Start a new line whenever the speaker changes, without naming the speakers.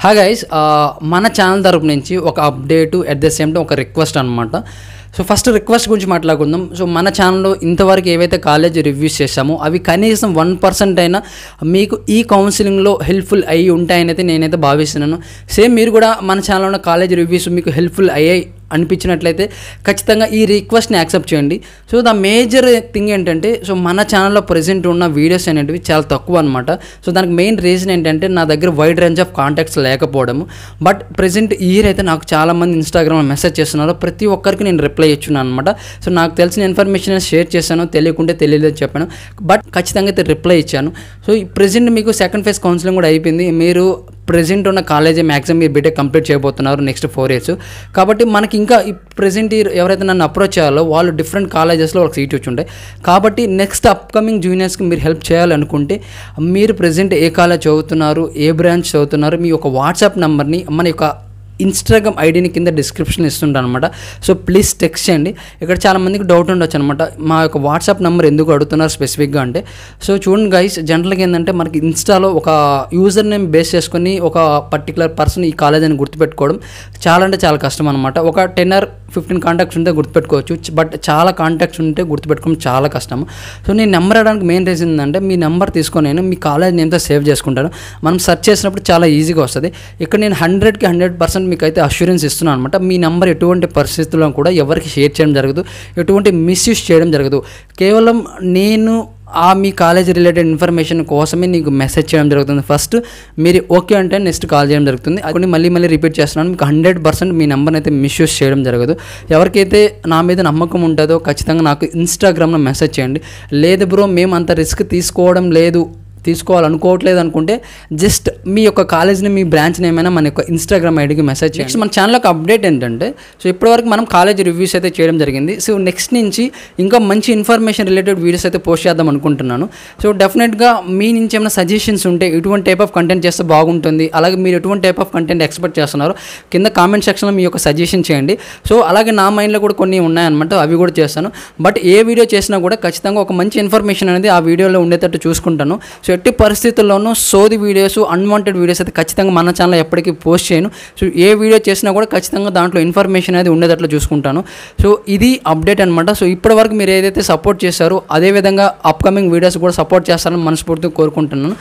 Hi guys, మన channel తరపు నుంచి ఒక update at the same time ఒక రిక్వెస్ట్ అనమాట. సో ఫస్ట్ రిక్వెస్ట్ గురించి మాట్లాడుకుందాం. సో మన ఛానల్లో ఇంతవరకు ఏవైతే కాలేజ్ రివ్యూస్ చేశామో అవి కనీసం 1% అయినా మీకు ఈ కౌన్సిలింగ్లో హెల్ప్ఫుల్ అయ్యి ఉంటాయని అయితే నేనైతే భావిస్తున్నాను. సేమ్ మీరు కూడా మన ఛానల్లో ఉన్న కాలేజ్ రివ్యూస్ మీకు హెల్ప్ఫుల్ అయ్యాయి అనిపించినట్లయితే ఖచ్చితంగా ఈ రిక్వెస్ట్ని యాక్సెప్ట్ చేయండి. సో ద మేజర్ థింగ్ ఏంటంటే, సో మన ఛానల్లో ప్రజెంట్ ఉన్న వీడియోస్ అనేటివి చాలా తక్కువ అనమాట. సో దానికి మెయిన్ రీజన్ ఏంటంటే నా దగ్గర వైడ్ రేంజ్ ఆఫ్ కాంటాక్ట్స్ లేకపోవడము. బట్ ప్రజెంట్ ఇయర్ అయితే నాకు చాలామంది ఇన్స్టాగ్రామ్లో మెసేజ్ చేస్తున్నారు. ప్రతి ఒక్కరికి నేను రిప్లై ఇచ్చున్నాను అనమాట. సో నాకు తెలిసిన ఇన్ఫర్మేషన్ షేర్ చేశాను, తెలియకుంటే తెలియలేదు చెప్పాను, బట్ ఖచ్చితంగా అయితే రిప్లై ఇచ్చాను. సో ఈ ప్రజెంట్ మీకు సెకండ్ ఫేజ్ కౌన్సిలింగ్ కూడా అయిపోయింది. మీరు ప్రజెంట్ ఉన్న కాలేజీ మ్యాక్సిమం మీరు బీటెక్ కంప్లీట్ చేయబోతున్నారు నెక్స్ట్ 4 years. కాబట్టి మనకి ఇంకా ఈ ప్రజెంట్ ఎవరైతే నన్ను అప్రోచ్ చేయాలో వాళ్ళు డిఫరెంట్ కాలేజెస్లో వాళ్ళకి సీట్ వచ్చి ఉంటాయి. కాబట్టి నెక్స్ట్ అప్కమింగ్ జూనియర్స్కి మీరు హెల్ప్ చేయాలనుకుంటే మీరు ప్రజెంట్ ఏ కాలేజ్ చదువుతున్నారు, ఏ బ్రాంచ్ చదువుతున్నారు, మీ యొక్క వాట్సాప్ నెంబర్ని మన యొక్క ఇన్స్టాగ్రామ్ ఐడిని కింద డిస్క్రిప్షన్ ఇస్తుంటాను అనమాట. సో ప్లీజ్ టెక్స్ట్ చేయండి. ఇక్కడ చాలామందికి డౌట్ ఉండొచ్చు అనమాట, మా యొక్క వాట్సాప్ నెంబర్ ఎందుకు అడుగుతున్నారు స్పెసిఫిక్గా అంటే. సో చూడండి గైస్, జనరల్గా ఏంటంటే మనకి ఇన్స్టాలో ఒక యూజర్ నేమ్ బేస్ చేసుకొని ఒక పర్టికులర్ పర్సన్ ఈ కాలేజ్ అని గుర్తుపెట్టుకోవడం చాలా అంటే చాలా కష్టం అనమాట. ఒక 10 or 15 కాంటాక్ట్స్ ఉంటే గుర్తుపెట్టుకోవచ్చు, బట్ చాలా కాంటాక్ట్స్ ఉంటే గుర్తుపెట్టుకోవడం చాలా కష్టం. సో నేను నెంబర్ అడడానికి మెయిన్ రీజన్ ఏంటంటే, మీ నెంబర్ తీసుకొని నేను మీ కాలేజ్ నేమ్తో సేవ్ చేసుకుంటాను. మనం సెర్చ్ చేసినప్పుడు చాలా ఈజీగా వస్తుంది. ఇక్కడ నేను 100కి 100% మీకు అయితే అష్యూరెన్స్ ఇస్తున్నాను అనమాట. మీ నెంబర్ ఎటువంటి పరిస్థితుల్లో కూడా ఎవరికి షేర్ చేయడం జరగదు, ఎటువంటి మిస్యూజ్ చేయడం జరగదు. కేవలం నేను మీ కాలేజ్ రిలేటెడ్ ఇన్ఫర్మేషన్ కోసమే నీకు మెసేజ్ చేయడం జరుగుతుంది. ఫస్ట్ మీరు ఓకే అంటే నెక్స్ట్ కాల్ చేయడం జరుగుతుంది. అది మళ్ళీ రిపీట్ చేస్తున్నాను, మీకు 100% మీ నెంబర్ని అయితే మిస్యూజ్ చేయడం జరగదు. ఎవరికైతే నా మీద నమ్మకం ఉంటుందో ఖచ్చితంగా నాకు ఇన్స్టాగ్రామ్లో మెసేజ్ చేయండి. లేదు బ్రో మేము అంత రిస్క్ తీసుకోవాలనుకోవట్లేదు అనుకుంటే జస్ట్ మీ యొక్క కాలేజ్ని, మీ బ్రాంచ్ని ఏమైనా మన యొక్క ఇన్స్టాగ్రామ్ ఐడికి మెసేజ్ చేయండి. నెక్స్ట్ మన ఛానల్ యొక్క అప్డేట్ ఏంటంటే, సో ఇప్పటివరకు మనం కాలేజ్ రివ్యూస్ అయితే చేయడం జరిగింది. సో నెక్స్ట్ నుంచి ఇంకా మంచి ఇన్ఫర్మేషన్ రిలేటెడ్ వీడియోస్ అయితే పోస్ట్ చేద్దాం అనుకుంటున్నాను. సో డెఫినెట్గా మీ నుంచి ఏమైనా సజెషన్స్ ఉంటే ఎటువంటి టైప్ ఆఫ్ కంటెంట్ చేస్తే బాగుంటుంది, అలాగే మీరు ఎటువంటి టైప్ ఆఫ్ కంటెంట్ ఎక్స్పెక్ట్ చేస్తున్నారు కింద కామెంట్ సెక్షన్లో మీ యొక్క సజెషన్ చేయండి. సో అలాగే నా మైండ్లో కూడా కొన్ని ఉన్నాయన్నమాట, అవి కూడా చేస్తాను. బట్ ఏ వీడియో చేసినా కూడా ఖచ్చితంగా ఒక మంచి ఇన్ఫర్మేషన్ అనేది ఆ వీడియోలో ఉండేటట్టు చూసుకుంటాను. సో ఎట్టి పరిస్థితుల్లోనూ సోది వీడియోస్, అన్వాంటెడ్ వీడియోస్ అయితే ఖచ్చితంగా మన ఛానల్ ఎప్పటికీ పోస్ట్ చేయను. సో ఏ వీడియో చేసినా కూడా ఖచ్చితంగా దాంట్లో ఇన్ఫర్మేషన్ అనేది ఉండేటట్లు చూసుకుంటాను. సో ఇది అప్డేట్ అనమాట. సో ఇప్పటివరకు మీరు ఏదైతే సపోర్ట్ చేశారో అదేవిధంగా అప్కమింగ్ వీడియోస్ కూడా సపోర్ట్ చేస్తారని మనస్ఫూర్తిగా కోరుకుంటున్నాను.